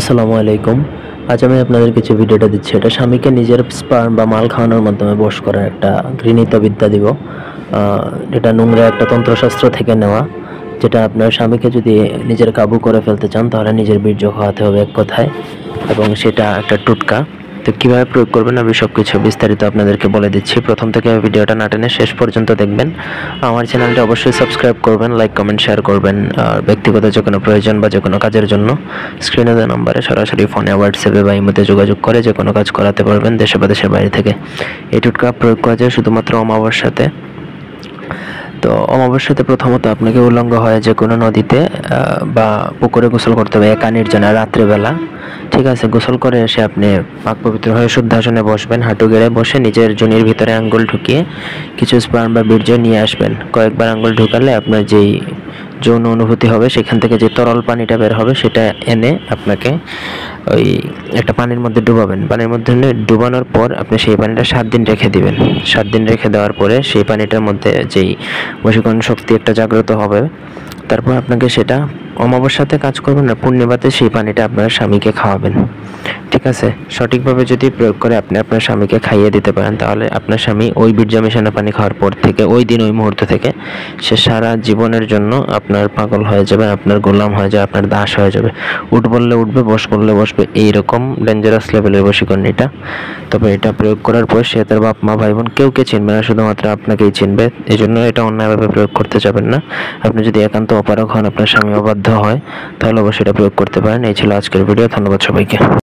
আসসালামু আলাইকুম। আজ আমি আপনাদের কিছু ভিডিওটা দিচ্ছি। এটা স্বামীকে নিজের স্পার্ম বা মাল খাওয়ানোর মাধ্যমে বশ করার একটা গৃহীত বিদ্যা দিব। এটা নোংরা একটা তন্ত্রশাস্ত্র থেকে নেওয়া, যেটা আপনার স্বামীকে যদি নিজের কাবু করে ফেলতে চান তাহলে নিজের বীর্য খাওয়াতে হবে এক কথায়, এবং সেটা একটা টোটকা। তো কীভাবে প্রয়োগ করবেন আমি সব কিছু বিস্তারিত আপনাদেরকে বলে দিচ্ছি। প্রথম থেকে ভিডিওটা না টেনে শেষ পর্যন্ত দেখবেন। আমার চ্যানেলটা অবশ্যই সাবস্ক্রাইব করবেন, লাইক কমেন্ট শেয়ার করবেন। আর ব্যক্তিগত যে কোনো প্রয়োজন বা যে কোনো কাজের জন্য স্ক্রিনে দেওয়া নম্বরে সরাসরি ফোনে, হোয়াটসঅ্যাপে বা ইমোতে যোগাযোগ করে যে কোনো কাজ করাতে পারবেন দেশে বা দেশের বাইরে থেকে। এই টোটকা প্রয়োগ করা যায় শুধুমাত্র অমাবস্যাতে। তো অমাবস্যাতে প্রথমত আপনাকে উলঙ্গ হয়ে যে কোনো নদীতে বা পুকুরে গোসল করতে হবে একা নির্জনে রাত্রেবেলা। ঠিক আছে, গোসল করে এসে আপনি পাক পবিত্র হয়ে শুদ্ধাসনে বসবেন, হাঁটু গেড়ে বসে নিজের যোনির ভিতরে আঙ্গুল ঢুকিয়ে কিছু স্পার্ম বা বীর্য নিয়ে আসবেন। কয়েকবার আঙ্গুল ঢুকালে আপনার যেই যৌন অনুভূতি হবে সেখান থেকে যে তরল পানিটা বের হবে সেটা এনে আপনাকে ওই একটা পানির মধ্যে ডুবাবেন। পানির মধ্যে ডুবানোর পর আপনি সেই পানিটা 7 দিন রেখে দিবেন। 7 দিন রেখে দেওয়ার পরে সেই পানিটার মধ্যে যেই বশীকরণ শক্তি একটা জাগ্রত হবে, তারপর আপনাকে সেটা অমাবস্যাতে কাজ করবেন না, পূর্ণিমাতে সেই পানিটা আপনার স্বামীকে খাওয়াবেন। ঠিক আছে, সঠিকভাবে যদি প্রয়োগ করে আপনি আপনার স্বামীকে খাইয়ে দিতে পারেন তাহলে আপনার স্বামী ওই বীর্য মেশানো পানি খাওয়ার পর থেকে, ওই দিন ওই মুহূর্ত থেকে সে সারা জীবনের জন্য আপনার পাগল হয়ে যাবে, আপনার গোলাম হয়ে যাবে, আপনার দাস হয়ে যাবে। উঠ বললে উঠবে, বস করলে বসবে, এইরকম ডেঞ্জারাস লেভেলের বশীকরণ এটা। তবে এটা প্রয়োগ করার পর সে তার বাপ মা ভাই বোন কেউকে চিনবে না, শুধুমাত্র আপনাকেই চিনবে। এই জন্য এটা অন্যায়ভাবে প্রয়োগ করতে যাবেন না। আপনি যদি একান্ত অপারগ হন, আপনার স্বামী অবাধ্য হয়, তাহলে অবশ্যই এটা প্রয়োগ করতে পারেন। এই ছিল আজকের ভিডিও। ধন্যবাদ সবাইকে।